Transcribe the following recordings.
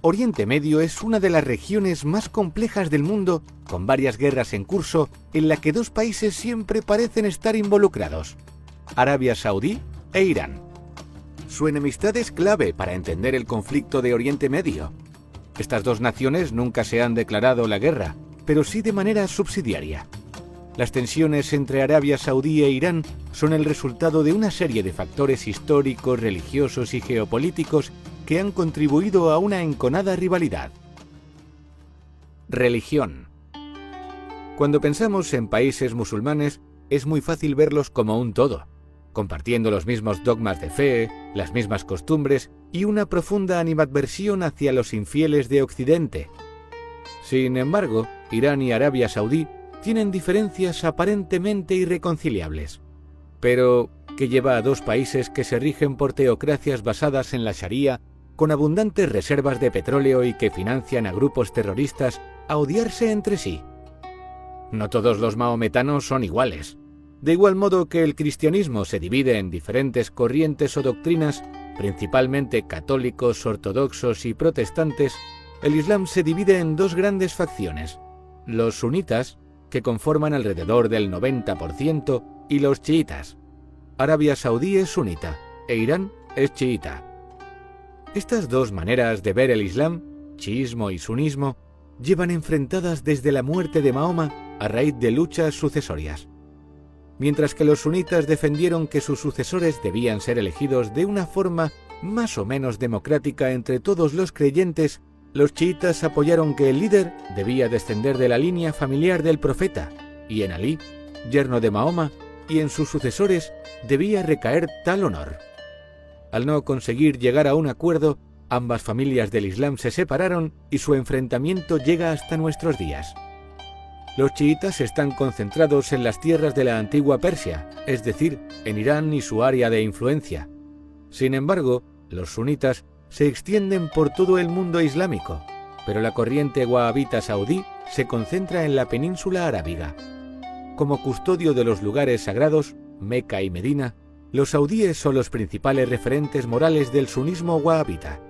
Oriente Medio es una de las regiones más complejas del mundo, con varias guerras en curso, en la que dos países siempre parecen estar involucrados: Arabia Saudí e Irán. Su enemistad es clave para entender el conflicto de Oriente Medio. Estas dos naciones nunca se han declarado la guerra, pero sí de manera subsidiaria. Las tensiones entre Arabia Saudí e Irán son el resultado de una serie de factores históricos, religiosos y geopolíticos que han contribuido a una enconada rivalidad. Religión. Cuando pensamos en países musulmanes, es muy fácil verlos como un todo, compartiendo los mismos dogmas de fe, las mismas costumbres y una profunda animadversión hacia los infieles de Occidente. Sin embargo, Irán y Arabia Saudí tienen diferencias aparentemente irreconciliables. Pero, ¿qué lleva a dos países que se rigen por teocracias basadas en la Sharia, con abundantes reservas de petróleo y que financian a grupos terroristas, a odiarse entre sí? No todos los mahometanos son iguales. De igual modo que el cristianismo se divide en diferentes corrientes o doctrinas, principalmente católicos, ortodoxos y protestantes, el Islam se divide en dos grandes facciones: los sunitas, que conforman alrededor del 90%, y los chiitas. Arabia Saudí es sunita e Irán es chiita. Estas dos maneras de ver el Islam, chiismo y sunismo, llevan enfrentadas desde la muerte de Mahoma a raíz de luchas sucesorias. Mientras que los sunitas defendieron que sus sucesores debían ser elegidos de una forma más o menos democrática entre todos los creyentes, los chiitas apoyaron que el líder debía descender de la línea familiar del profeta, y en Alí, yerno de Mahoma, y en sus sucesores debía recaer tal honor. Al no conseguir llegar a un acuerdo, ambas familias del Islam se separaron y su enfrentamiento llega hasta nuestros días. Los chiitas están concentrados en las tierras de la antigua Persia, es decir, en Irán y su área de influencia. Sin embargo, los sunitas se extienden por todo el mundo islámico, pero la corriente wahabita saudí se concentra en la península arábiga. Como custodio de los lugares sagrados, Meca y Medina, los saudíes son los principales referentes morales del sunismo wahabita.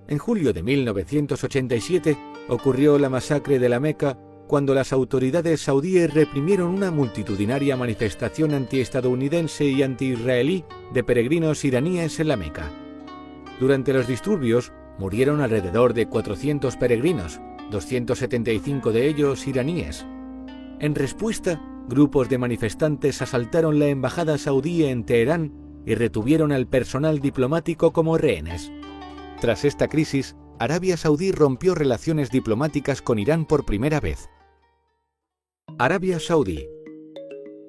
En julio de 1987 ocurrió la masacre de la Meca, cuando las autoridades saudíes reprimieron una multitudinaria manifestación antiestadounidense y anti-israelí de peregrinos iraníes en la Meca. Durante los disturbios murieron alrededor de 400 peregrinos, 275 de ellos iraníes. En respuesta, grupos de manifestantes asaltaron la embajada saudí en Teherán y retuvieron al personal diplomático como rehenes. Tras esta crisis, Arabia Saudí rompió relaciones diplomáticas con Irán por primera vez. Arabia Saudí.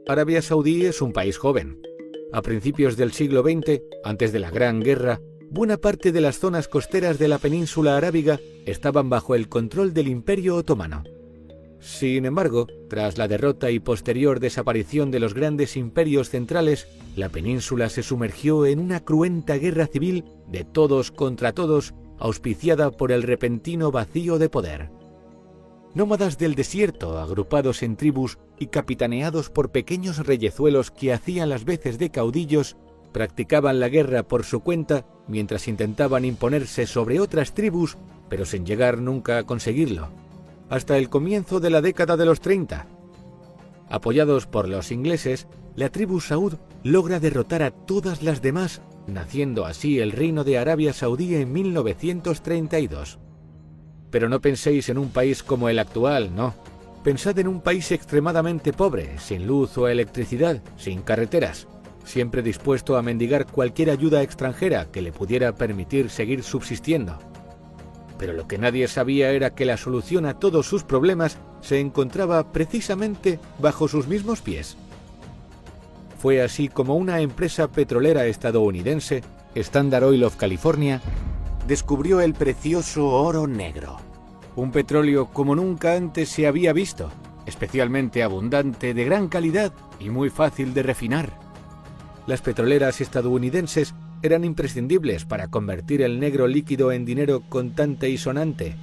Arabia Saudí es un país joven. A principios del siglo XX, antes de la Gran Guerra, buena parte de las zonas costeras de la península arábiga estaban bajo el control del Imperio Otomano. Sin embargo, tras la derrota y posterior desaparición de los grandes imperios centrales, la península se sumergió en una cruenta guerra civil de todos contra todos, auspiciada por el repentino vacío de poder. Nómadas del desierto, agrupados en tribus y capitaneados por pequeños reyezuelos que hacían las veces de caudillos, practicaban la guerra por su cuenta mientras intentaban imponerse sobre otras tribus, pero sin llegar nunca a conseguirlo, hasta el comienzo de la década de los 30. Apoyados por los ingleses, la tribu saud logra derrotar a todas las demás, naciendo así el Reino de Arabia Saudí en 1932. Pero no penséis en un país como el actual, no. Pensad en un país extremadamente pobre, sin luz o electricidad, sin carreteras, siempre dispuesto a mendigar cualquier ayuda extranjera que le pudiera permitir seguir subsistiendo. Pero lo que nadie sabía era que la solución a todos sus problemas se encontraba precisamente bajo sus mismos pies. Fue así como una empresa petrolera estadounidense, Standard Oil of California, descubrió el precioso oro negro, un petróleo como nunca antes se había visto, especialmente abundante, de gran calidad y muy fácil de refinar. Las petroleras estadounidenses eran imprescindibles para convertir el negro líquido en dinero contante y sonante.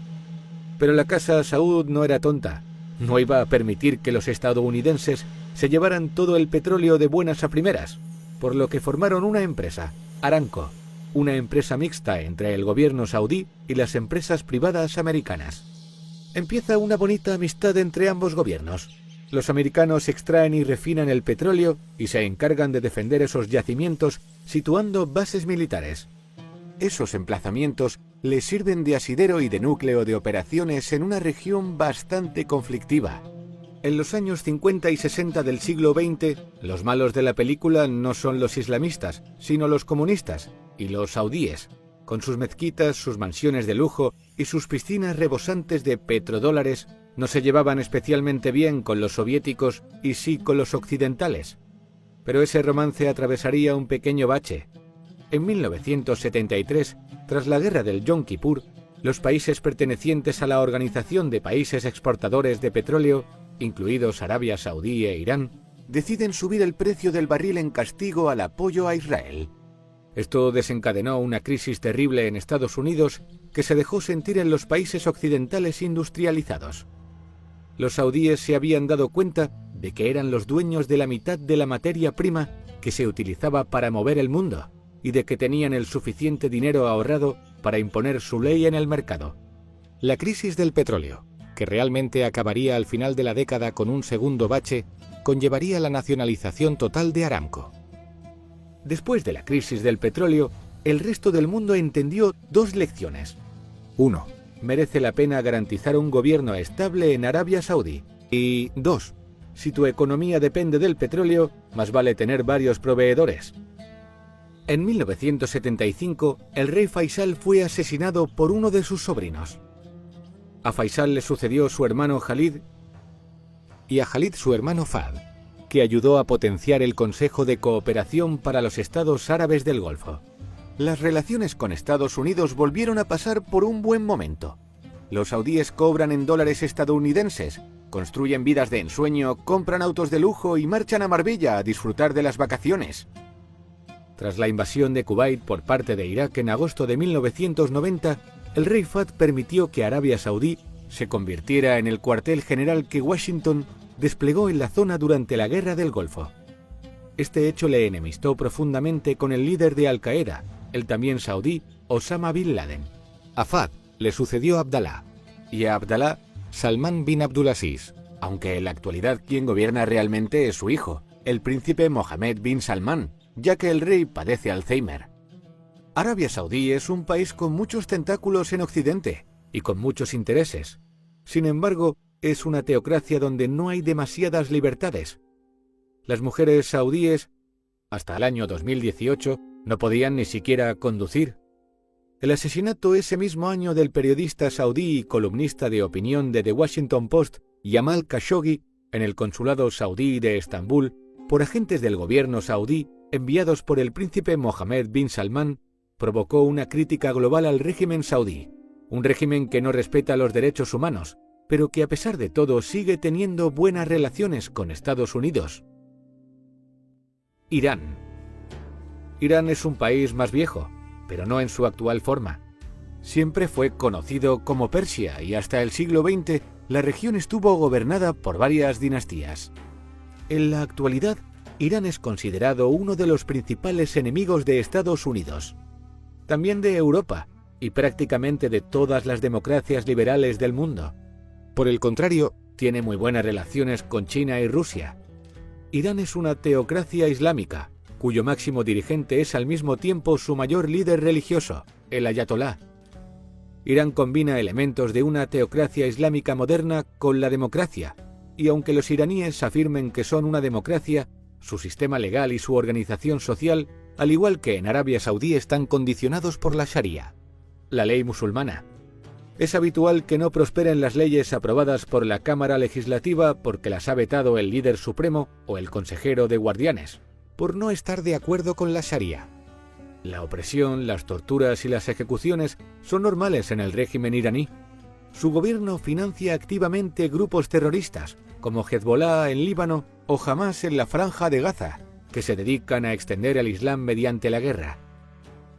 Pero la casa Saud no era tonta, no iba a permitir que los estadounidenses se llevaran todo el petróleo de buenas a primeras, por lo que formaron una empresa, Aramco, una empresa mixta entre el gobierno saudí y las empresas privadas americanas. Empieza una bonita amistad entre ambos gobiernos. Los americanos extraen y refinan el petróleo y se encargan de defender esos yacimientos situando bases militares. Esos emplazamientos les sirven de asidero y de núcleo de operaciones en una región bastante conflictiva. En los años 50 y 60 del siglo XX, los malos de la película no son los islamistas, sino los comunistas y los saudíes, con sus mezquitas, sus mansiones de lujo y sus piscinas rebosantes de petrodólares. No se llevaban especialmente bien con los soviéticos y sí con los occidentales. Pero ese romance atravesaría un pequeño bache. En 1973, tras la guerra del Yom Kippur, los países pertenecientes a la Organización de Países Exportadores de Petróleo, incluidos Arabia Saudí e Irán, deciden subir el precio del barril en castigo al apoyo a Israel. Esto desencadenó una crisis terrible en Estados Unidos que se dejó sentir en los países occidentales industrializados. Los saudíes se habían dado cuenta de que eran los dueños de la mitad de la materia prima que se utilizaba para mover el mundo y de que tenían el suficiente dinero ahorrado para imponer su ley en el mercado. La crisis del petróleo, que realmente acabaría al final de la década con un segundo bache, conllevaría la nacionalización total de Aramco. Después de la crisis del petróleo, el resto del mundo entendió dos lecciones. 1. Merece la pena garantizar un gobierno estable en Arabia Saudí. Y 2. Si tu economía depende del petróleo, más vale tener varios proveedores. En 1975, el rey Faisal fue asesinado por uno de sus sobrinos. A Faisal le sucedió su hermano Khalid y a Khalid su hermano Fahd, que ayudó a potenciar el Consejo de Cooperación para los Estados Árabes del Golfo. Las relaciones con Estados Unidos volvieron a pasar por un buen momento. Los saudíes cobran en dólares estadounidenses, construyen vidas de ensueño, compran autos de lujo y marchan a Marbella a disfrutar de las vacaciones. Tras la invasión de Kuwait por parte de Irak en agosto de 1990, el rey Fahd permitió que Arabia Saudí se convirtiera en el cuartel general que Washington desplegó en la zona durante la Guerra del Golfo. Este hecho le enemistó profundamente con el líder de Al-Qaeda, el también saudí Osama Bin Laden. A Fahd le sucedió Abdalá, y a Abdalá Salman bin Abdulaziz, aunque en la actualidad quien gobierna realmente es su hijo, el príncipe Mohammed bin Salman, ya que el rey padece Alzheimer. Arabia Saudí es un país con muchos tentáculos en Occidente y con muchos intereses. Sin embargo, es una teocracia donde no hay demasiadas libertades. Las mujeres saudíes, hasta el año 2018, no podían ni siquiera conducir. El asesinato ese mismo año del periodista saudí y columnista de opinión de The Washington Post, Jamal Khashoggi, en el consulado saudí de Estambul, por agentes del gobierno saudí enviados por el príncipe Mohammed bin Salman, provocó una crítica global al régimen saudí, un régimen que no respeta los derechos humanos, pero que a pesar de todo sigue teniendo buenas relaciones con Estados Unidos. Irán. Irán es un país más viejo, pero no en su actual forma. Siempre fue conocido como Persia y hasta el siglo XX la región estuvo gobernada por varias dinastías. En la actualidad, Irán es considerado uno de los principales enemigos de Estados Unidos, también de Europa y prácticamente de todas las democracias liberales del mundo. Por el contrario, tiene muy buenas relaciones con China y Rusia. Irán es una teocracia islámica, cuyo máximo dirigente es al mismo tiempo su mayor líder religioso, el ayatolá. Irán combina elementos de una teocracia islámica moderna con la democracia, y aunque los iraníes afirmen que son una democracia, su sistema legal y su organización social, al igual que en Arabia Saudí, están condicionados por la Sharia, la ley musulmana. Es habitual que no prosperen las leyes aprobadas por la Cámara Legislativa porque las ha vetado el líder supremo o el consejero de guardianes, por no estar de acuerdo con la Sharia. La opresión, las torturas y las ejecuciones son normales en el régimen iraní. Su gobierno financia activamente grupos terroristas, como Hezbollah en Líbano o Hamás en la Franja de Gaza, que se dedican a extender el Islam mediante la guerra.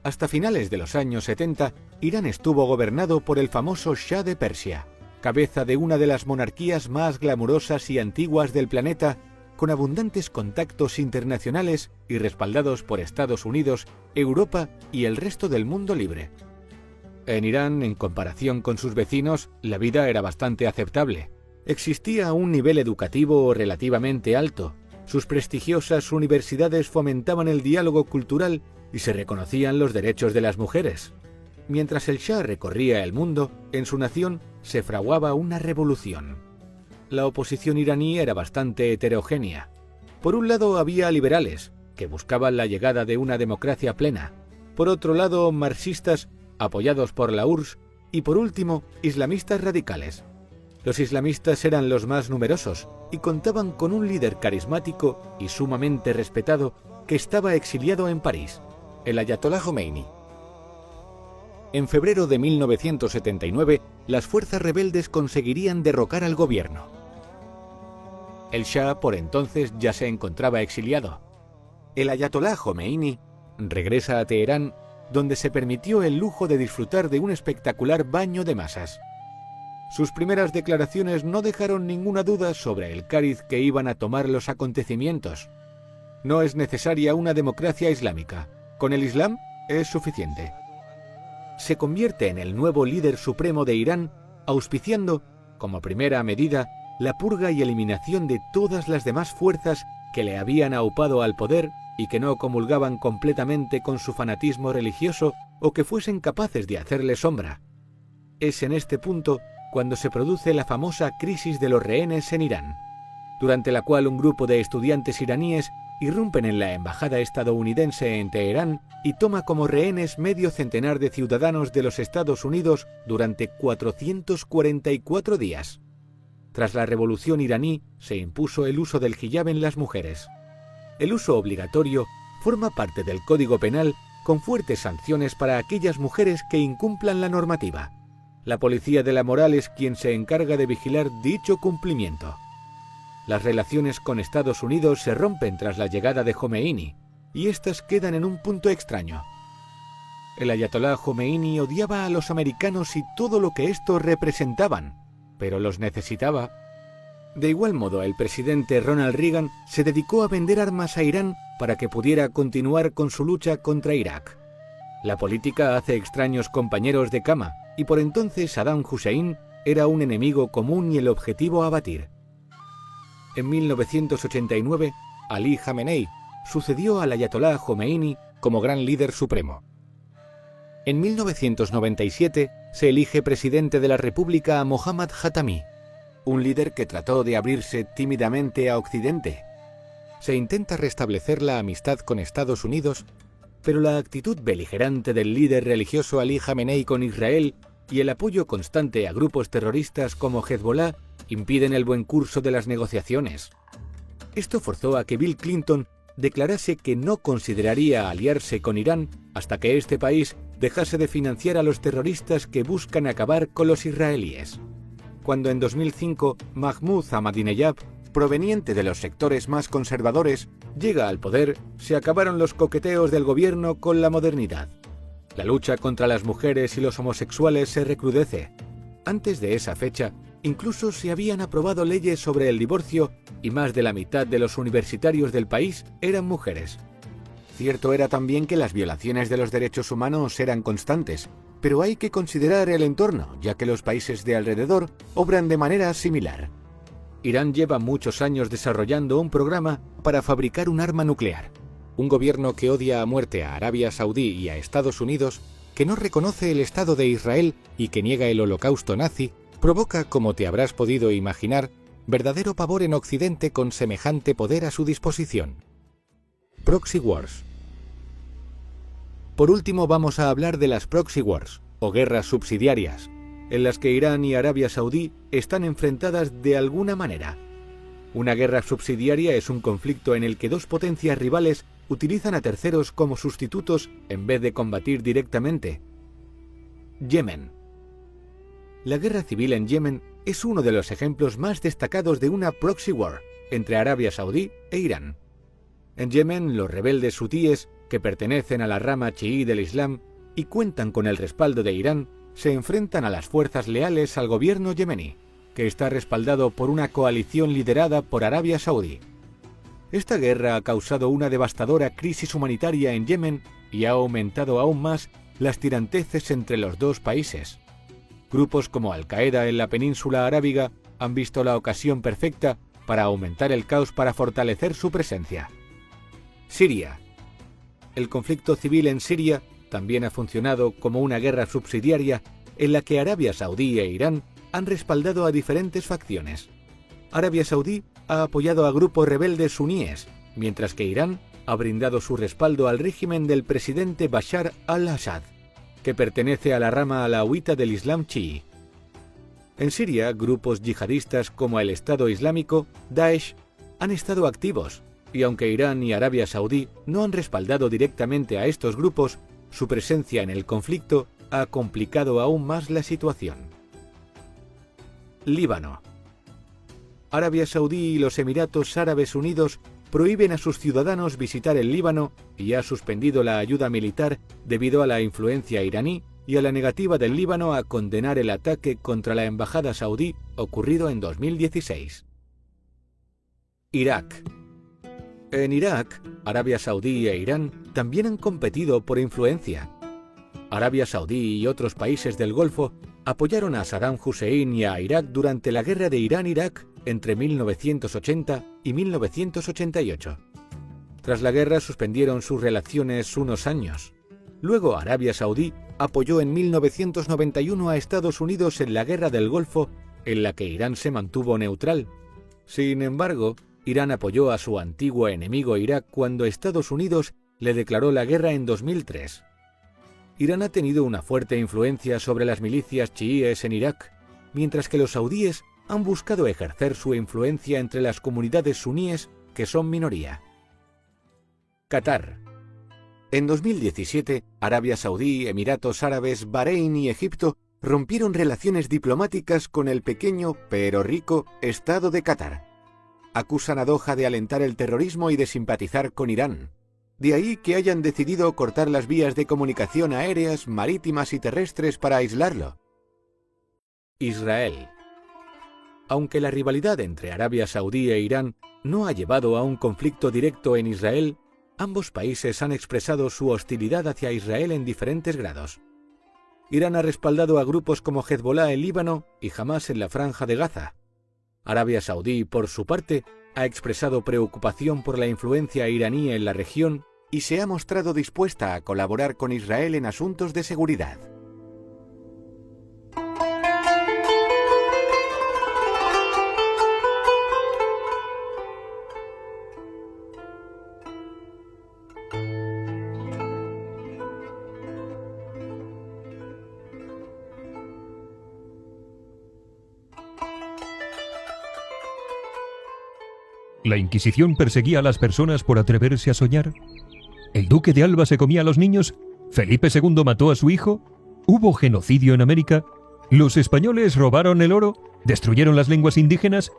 Hasta finales de los años 70, Irán estuvo gobernado por el famoso Shah de Persia, cabeza de una de las monarquías más glamurosas y antiguas del planeta, con abundantes contactos internacionales y respaldados por Estados Unidos, Europa y el resto del mundo libre. En Irán, en comparación con sus vecinos, la vida era bastante aceptable. Existía un nivel educativo relativamente alto. Sus prestigiosas universidades fomentaban el diálogo cultural y se reconocían los derechos de las mujeres. Mientras el Shah recorría el mundo, en su nación se fraguaba una revolución. La oposición iraní era bastante heterogénea. Por un lado había liberales, que buscaban la llegada de una democracia plena. Por otro lado, marxistas, apoyados por la URSS, y por último, islamistas radicales. Los islamistas eran los más numerosos y contaban con un líder carismático y sumamente respetado que estaba exiliado en París, el Ayatolá Jomeini. En febrero de 1979, las fuerzas rebeldes conseguirían derrocar al gobierno. El Shah por entonces ya se encontraba exiliado. El Ayatolá Jomeini regresa a Teherán, donde se permitió el lujo de disfrutar de un espectacular baño de masas. Sus primeras declaraciones no dejaron ninguna duda sobre el cariz que iban a tomar los acontecimientos. No es necesaria una democracia islámica. Con el Islam es suficiente. Se convierte en el nuevo líder supremo de Irán, auspiciando, como primera medida, la purga y eliminación de todas las demás fuerzas que le habían aupado al poder y que no comulgaban completamente con su fanatismo religioso o que fuesen capaces de hacerle sombra. Es en este punto cuando se produce la famosa crisis de los rehenes en Irán, durante la cual un grupo de estudiantes iraníes irrumpen en la embajada estadounidense en Teherán y toma como rehenes medio centenar de ciudadanos de los Estados Unidos durante 444 días. Tras la revolución iraní se impuso el uso del hiyab en las mujeres. El uso obligatorio forma parte del Código Penal con fuertes sanciones para aquellas mujeres que incumplan la normativa. La policía de la moral es quien se encarga de vigilar dicho cumplimiento. Las relaciones con Estados Unidos se rompen tras la llegada de Jomeini, y éstas quedan en un punto extraño. El Ayatolá Jomeini odiaba a los americanos y todo lo que estos representaban, pero los necesitaba. De igual modo, el presidente Ronald Reagan se dedicó a vender armas a Irán para que pudiera continuar con su lucha contra Irak. La política hace extraños compañeros de cama, y por entonces Saddam Hussein era un enemigo común y el objetivo a batir. En 1989, Ali Khamenei sucedió al Ayatolá Jomeini como gran líder supremo. En 1997 se elige presidente de la República a Mohammad Khatami, un líder que trató de abrirse tímidamente a Occidente. Se intenta restablecer la amistad con Estados Unidos, pero la actitud beligerante del líder religioso Ali Khamenei con Israel y el apoyo constante a grupos terroristas como Hezbollah impiden el buen curso de las negociaciones. Esto forzó a que Bill Clinton declarase que no consideraría aliarse con Irán hasta que este país dejase de financiar a los terroristas que buscan acabar con los israelíes. Cuando en 2005 Mahmoud Ahmadinejad, proveniente de los sectores más conservadores, llega al poder, se acabaron los coqueteos del gobierno con la modernidad. La lucha contra las mujeres y los homosexuales se recrudece. Antes de esa fecha, incluso se habían aprobado leyes sobre el divorcio y más de la mitad de los universitarios del país eran mujeres. Cierto era también que las violaciones de los derechos humanos eran constantes, pero hay que considerar el entorno, ya que los países de alrededor obran de manera similar. Irán lleva muchos años desarrollando un programa para fabricar un arma nuclear. Un gobierno que odia a muerte a Arabia Saudí y a Estados Unidos, que no reconoce el Estado de Israel y que niega el holocausto nazi, provoca, como te habrás podido imaginar, verdadero pavor en Occidente con semejante poder a su disposición. Proxy Wars. Por último vamos a hablar de las Proxy Wars, o guerras subsidiarias, en las que Irán y Arabia Saudí están enfrentadas de alguna manera. Una guerra subsidiaria es un conflicto en el que dos potencias rivales utilizan a terceros como sustitutos en vez de combatir directamente. Yemen. La guerra civil en Yemen es uno de los ejemplos más destacados de una proxy war entre Arabia Saudí e Irán. En Yemen, los rebeldes hutíes, que pertenecen a la rama chií del Islam y cuentan con el respaldo de Irán, se enfrentan a las fuerzas leales al gobierno yemení, que está respaldado por una coalición liderada por Arabia Saudí. Esta guerra ha causado una devastadora crisis humanitaria en Yemen y ha aumentado aún más las tiranteces entre los dos países. Grupos como Al-Qaeda en la península arábiga han visto la ocasión perfecta para aumentar el caos para fortalecer su presencia. Siria. El conflicto civil en Siria también ha funcionado como una guerra subsidiaria en la que Arabia Saudí e Irán han respaldado a diferentes facciones. Arabia Saudí ha apoyado a grupos rebeldes suníes, mientras que Irán ha brindado su respaldo al régimen del presidente Bashar al-Assad, que pertenece a la rama alauita del Islam chií. En Siria, grupos yihadistas como el Estado Islámico, Daesh, han estado activos, y aunque Irán y Arabia Saudí no han respaldado directamente a estos grupos, su presencia en el conflicto ha complicado aún más la situación. Líbano. Arabia Saudí y los Emiratos Árabes Unidos prohíben a sus ciudadanos visitar el Líbano y ha suspendido la ayuda militar debido a la influencia iraní y a la negativa del Líbano a condenar el ataque contra la embajada saudí ocurrido en 2016. Irak. En Irak, Arabia Saudí e Irán también han competido por influencia. Arabia Saudí y otros países del Golfo apoyaron a Saddam Hussein y a Irak durante la guerra de Irán-Irak entre 1980 y 1988. Tras la guerra suspendieron sus relaciones unos años. Luego Arabia Saudí apoyó en 1991 a Estados Unidos en la guerra del Golfo, en la que Irán se mantuvo neutral. Sin embargo, Irán apoyó a su antiguo enemigo Irak cuando Estados Unidos le declaró la guerra en 2003. Irán ha tenido una fuerte influencia sobre las milicias chiíes en Irak, mientras que los saudíes han buscado ejercer su influencia entre las comunidades suníes, que son minoría. Qatar. En 2017, Arabia Saudí, Emiratos Árabes, Bahrein y Egipto rompieron relaciones diplomáticas con el pequeño pero rico Estado de Qatar. Acusan a Doha de alentar el terrorismo y de simpatizar con Irán. De ahí que hayan decidido cortar las vías de comunicación aéreas, marítimas y terrestres para aislarlo. Israel. Aunque la rivalidad entre Arabia Saudí e Irán no ha llevado a un conflicto directo en Israel, ambos países han expresado su hostilidad hacia Israel en diferentes grados. Irán ha respaldado a grupos como Hezbollah en Líbano y Hamás en la Franja de Gaza. Arabia Saudí, por su parte, ha expresado preocupación por la influencia iraní en la región y se ha mostrado dispuesta a colaborar con Israel en asuntos de seguridad. ¿La Inquisición perseguía a las personas por atreverse a soñar? ¿El duque de Alba se comía a los niños? ¿Felipe II mató a su hijo? ¿Hubo genocidio en América? ¿Los españoles robaron el oro? ¿Destruyeron las lenguas indígenas?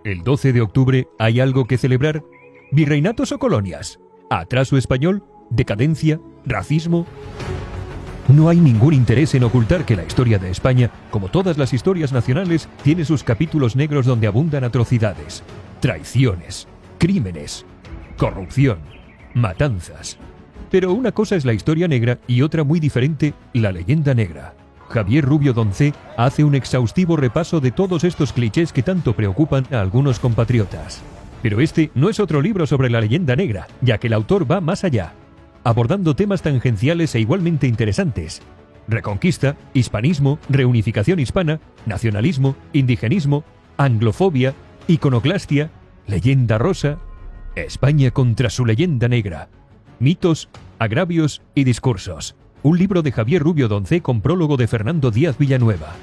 ¿El 12 de octubre hay algo que celebrar? ¿Virreinatos o colonias? ¿Atraso español? ¿Decadencia? ¿Racismo? No hay ningún interés en ocultar que la historia de España, como todas las historias nacionales, tiene sus capítulos negros donde abundan atrocidades, traiciones, crímenes, corrupción, matanzas. Pero una cosa es la historia negra y otra muy diferente, la leyenda negra. Javier Rubio Doncé hace un exhaustivo repaso de todos estos clichés que tanto preocupan a algunos compatriotas. Pero este no es otro libro sobre la leyenda negra, ya que el autor va más allá, abordando temas tangenciales e igualmente interesantes: reconquista, hispanismo, reunificación hispana, nacionalismo, indigenismo, anglofobia, iconoclastia, leyenda rosa, España contra su leyenda negra, mitos, agravios y discursos. Un libro de Javier Rubio Doncé con prólogo de Fernando Díaz Villanueva.